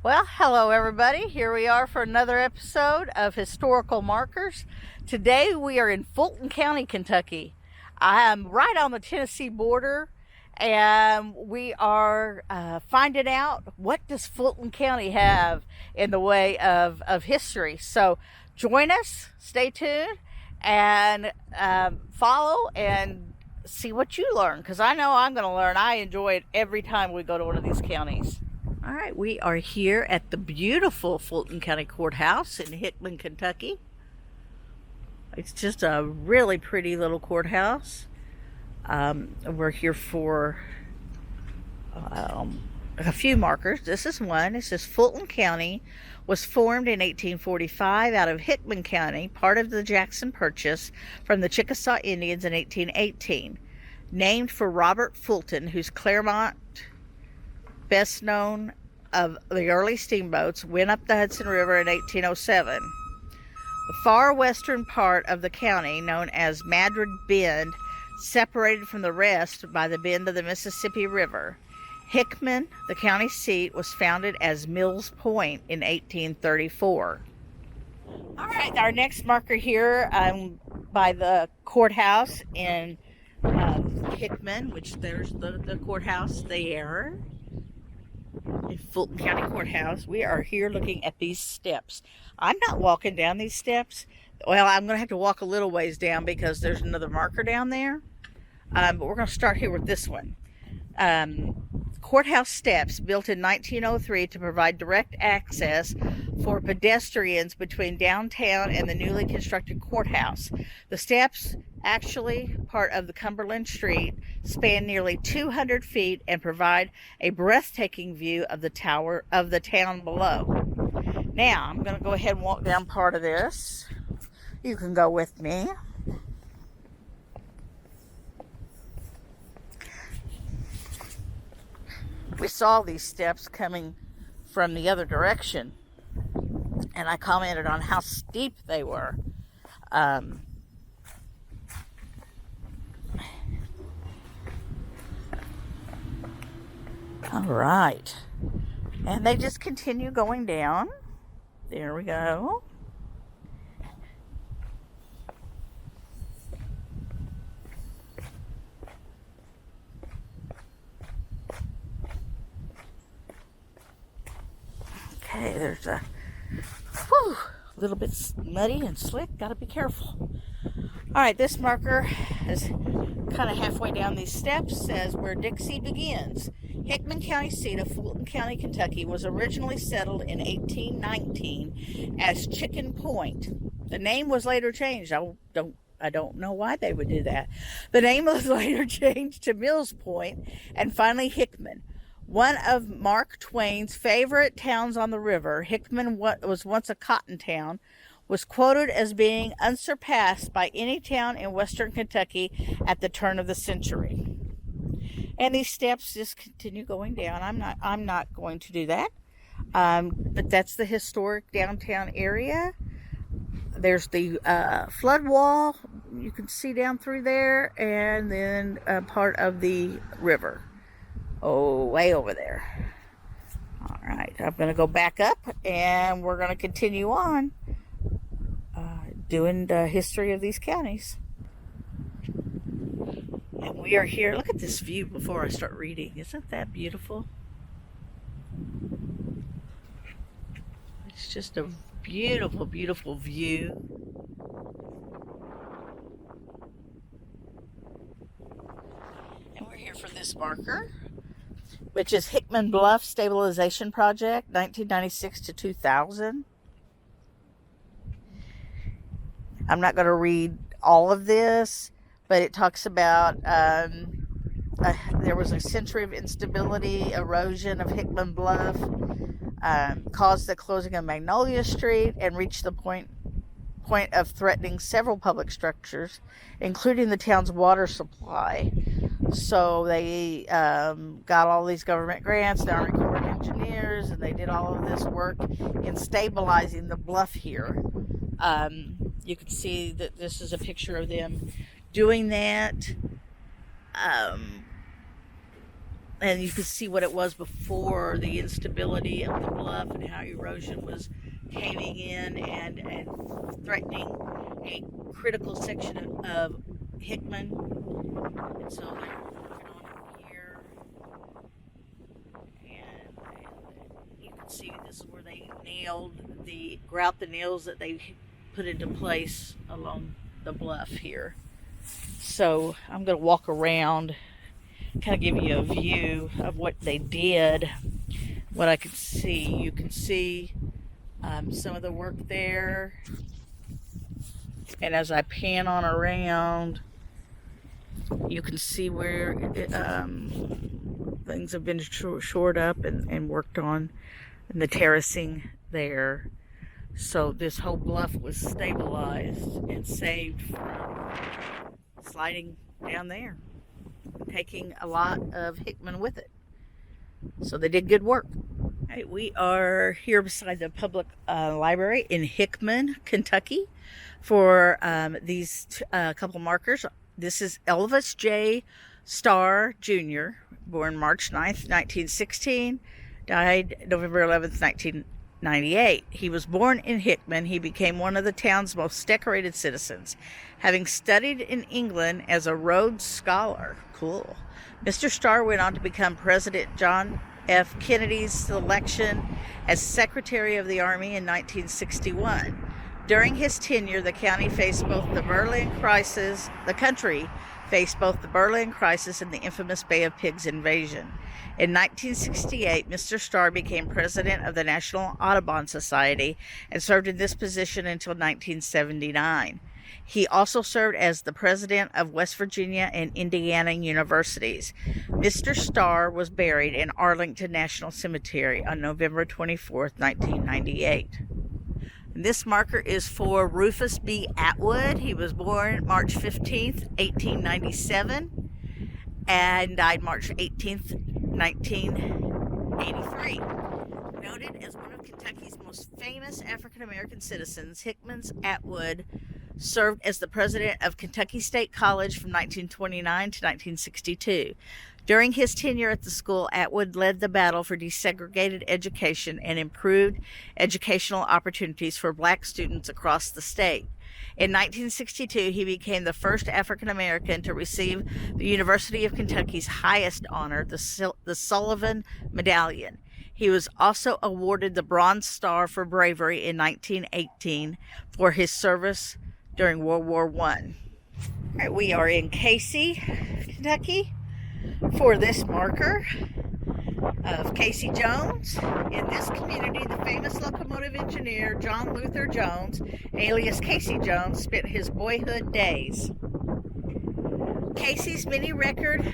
Well, hello everybody. Here we are for another episode of Historical Markers. Today we are in Fulton County, Kentucky. I am right on the Tennessee border, and we are finding out what does Fulton County have in the way of history. So join us, stay tuned, and follow and see what you learn, because I know I'm going to learn. I enjoy it every time we go to one of these counties. All right, we are here at the beautiful Fulton County Courthouse in Hickman, Kentucky. It's just a really pretty little courthouse. We're here for a few markers. This is one. It says Fulton County was formed in 1845 out of Hickman County, part of the Jackson Purchase from the Chickasaw Indians in 1818. Named for Robert Fulton, whose Claremont, best known of the early steamboats, went up the Hudson River in 1807. The far western part of the county, known as Madrid Bend, separated from the rest by the bend of the Mississippi River. Hickman, the county seat, was founded as Mills Point in 1834. All right, our next marker here by the courthouse in Hickman, which there's the courthouse there. In Fulton County Courthouse. We are here looking at these steps. I'm not walking down these steps. Well, I'm going to have to walk a little ways down because there's another marker down there. But we're going to start here with this one. Courthouse Steps, built in 1903 to provide direct access for pedestrians between downtown and the newly constructed courthouse. The steps, actually part of the Cumberland Street, span nearly 200 feet and provide a breathtaking view of the town below. Now, I'm going to go ahead and walk down part of this. You can go with me. We saw these steps coming from the other direction, and I commented on how steep they were. All right, and they just continue going down. There we go. Okay, there's a little bit muddy and slick. Got to be careful. All right, this marker is kind of halfway down these steps. Says where Dixie begins. Hickman County seat of Fulton County, Kentucky, was originally settled in 1819 as Chicken Point. The name was later changed. I don't know why they would do that. The name was later changed to Mills Point and finally Hickman. One of Mark Twain's favorite towns on the river, Hickman was once a cotton town, was quoted as being unsurpassed by any town in western Kentucky at the turn of the century. And these steps just continue going down. I'm not going to do that. But that's the historic downtown area. There's the flood wall. You can see down through there, and then part of the river. Oh, way over there. All right, I'm going to go back up, and we're going to continue on doing the history of these counties. And we are here. Look at this view before I start reading. Isn't that beautiful? It's just a beautiful, beautiful view. And we're here for this marker, which is Hickman Bluff Stabilization Project, 1996 to 2000. I'm not going to read all of this, but it talks about there was a century of instability, erosion of Hickman Bluff, caused the closing of Magnolia Street, and reached the point of threatening several public structures, including the town's water supply. So they got all these government grants, the Army Corps of Engineers, and they did all of this work in stabilizing the bluff here. You can see that this is a picture of them doing that. and you could see what it was before, the instability of the bluff and how erosion was caving in and threatening a critical section of Hickman. And so they're working on it here, and you can see this is where they grout the nails that they put into place along the bluff here. So I'm going to walk around, kind of give you a view of what they did, what I could see. You can see some of the work there, and as I pan on around, you can see where things have been shored up and worked on, and the terracing there. So this whole bluff was stabilized and saved from sliding down there, taking a lot of Hickman with it. So they did good work. Right, we are here beside the public library in Hickman, Kentucky, for these couple markers. This is Elvis J. Stahr Jr., born March 9th, 1916, died November 11th, 1998. He was born in Hickman. He became one of the town's most decorated citizens, having studied in England as a Rhodes Scholar. Cool. Mr. Stahr went on to become President John F. Kennedy's selection as Secretary of the Army in 1961. During his tenure, the country faced both the Berlin crisis, and the infamous Bay of Pigs invasion. In 1968, Mr. Stahr became president of the National Audubon Society and served in this position until 1979. He also served as the president of West Virginia and Indiana universities. Mr. Stahr was buried in Arlington National Cemetery on November 24th, 1998. And this marker is for Rufus B Atwood. He was born March 15th, 1897, and died March 18th, 1983. Noted as one of Kentucky's most famous African-American citizens, Hickman's Atwood served as the president of Kentucky State College from 1929 to 1962. During his tenure at the school, Atwood led the battle for desegregated education and improved educational opportunities for black students across the state. In 1962, he became the first African American to receive the University of Kentucky's highest honor, the Sullivan Medallion. He was also awarded the Bronze Star for bravery in 1918 for his service during World War I. Right, we are in Casey, Kentucky, for this marker of Casey Jones. In this community, the famous locomotive engineer John Luther Jones, alias Casey Jones, spent his boyhood days. Casey's many record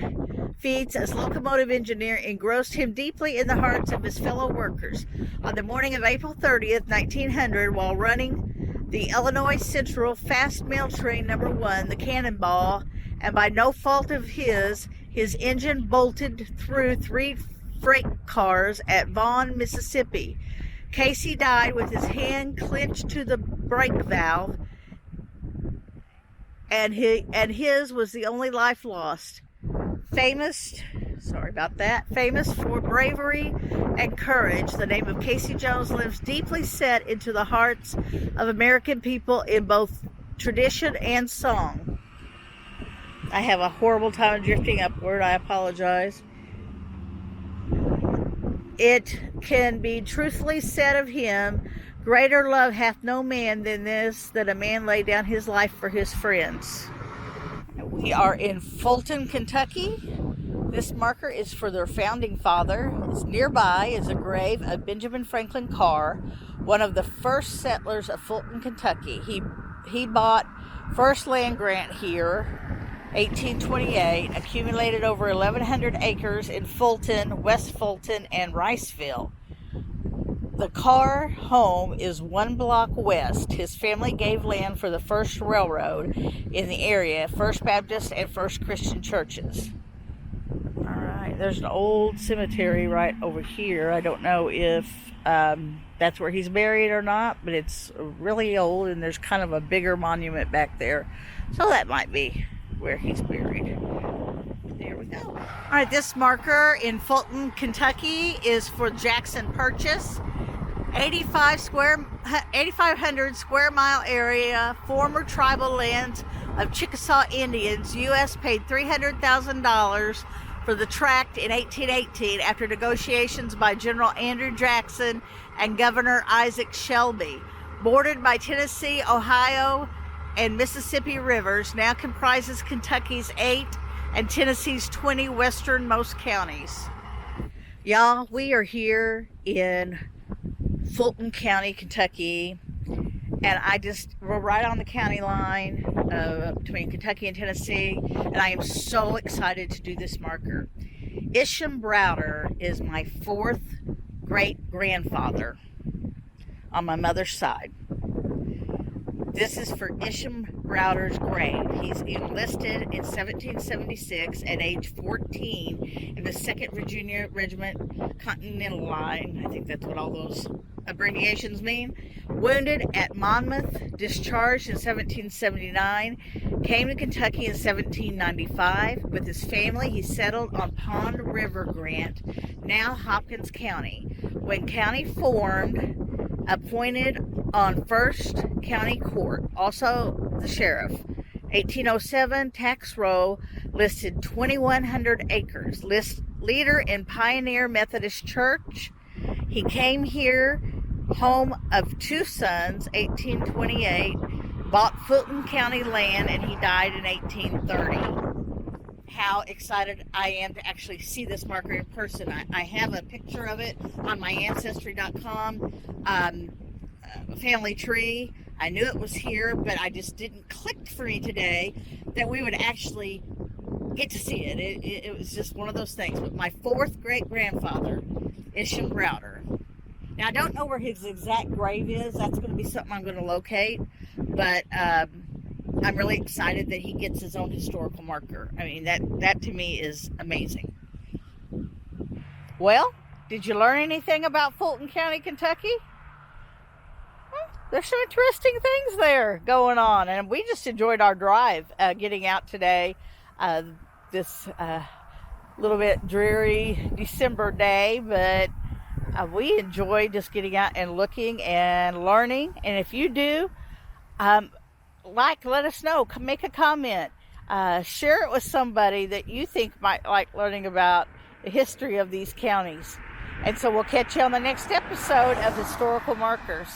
feats as locomotive engineer engrossed him deeply in the hearts of his fellow workers. On the morning of April 30th, 1900, while running the Illinois Central Fast Mail Train No. 1, the Cannonball, and by no fault of his engine bolted through 3 freight cars at Vaughn, Mississippi. Casey died with his hand clenched to the brake valve, and his was the only life lost. Famous for bravery and courage, the name of Casey Jones lives deeply set into the hearts of American people in both tradition and song. I have a horrible time drifting upward. I apologize. It can be truthfully said of him, greater love hath no man than this, that a man lay down his life for his friends. We are in Fulton, Kentucky. This marker is for their founding father. It's nearby is a grave of Benjamin Franklin Carr, one of the first settlers of Fulton, Kentucky. He bought first land grant here, 1828, accumulated over 1,100 acres in Fulton, West Fulton, and Riceville. The Carr home is 1 block west. His family gave land for the first railroad in the area, First Baptist and First Christian churches. All right, there's an old cemetery right over here. I don't know if that's where he's buried or not, but it's really old, and there's kind of a bigger monument back there. So that might be where he's buried. There we go. All right, this marker in Fulton, Kentucky is for Jackson Purchase. 8,500 square mile area, former tribal lands of Chickasaw Indians. U.S. paid $300,000 for the tract in 1818 after negotiations by General Andrew Jackson and Governor Isaac Shelby. Bordered by Tennessee, Ohio, and Mississippi rivers, now comprises Kentucky's 8 and Tennessee's 20 westernmost counties. Y'all, we are here in Fulton County, Kentucky, and we're right on the county line between Kentucky and Tennessee, and I am so excited to do this marker. Isham Browder is my 4th great-grandfather on my mother's side. This is for Isham Browder's grave. He's enlisted in 1776 at age 14 in the 2nd Virginia Regiment Continental Line. I think that's what all those abbreviations mean. Wounded at Monmouth, discharged in 1779, came to Kentucky in 1795. With his family, he settled on Pond River Grant, now Hopkins County. When county formed, appointed on 1st County Court, also the sheriff. 1807, tax roll, listed 2,100 acres. Leader in Pioneer Methodist Church. He came here, home of 2 sons, 1828, bought Fulton County land, and he died in 1830. How excited I am to actually see this marker in person. I have a picture of it on my Ancestry.com family tree. I knew it was here, but I just didn't click for me today that we would actually get to see it. It was just one of those things. But my 4th great-grandfather, Isham Browder. Now, I don't know where his exact grave is. That's going to be something I'm going to locate. But I'm really excited that he gets his own historical marker. I mean, that to me is amazing. Well, did you learn anything about Fulton County, Kentucky? There's some interesting things there going on, and we just enjoyed our drive getting out today, this little bit dreary December day, but we enjoyed just getting out and looking and learning. And if you do, let us know, make a comment, share it with somebody that you think might like learning about the history of these counties. And so we'll catch you on the next episode of Historical Markers.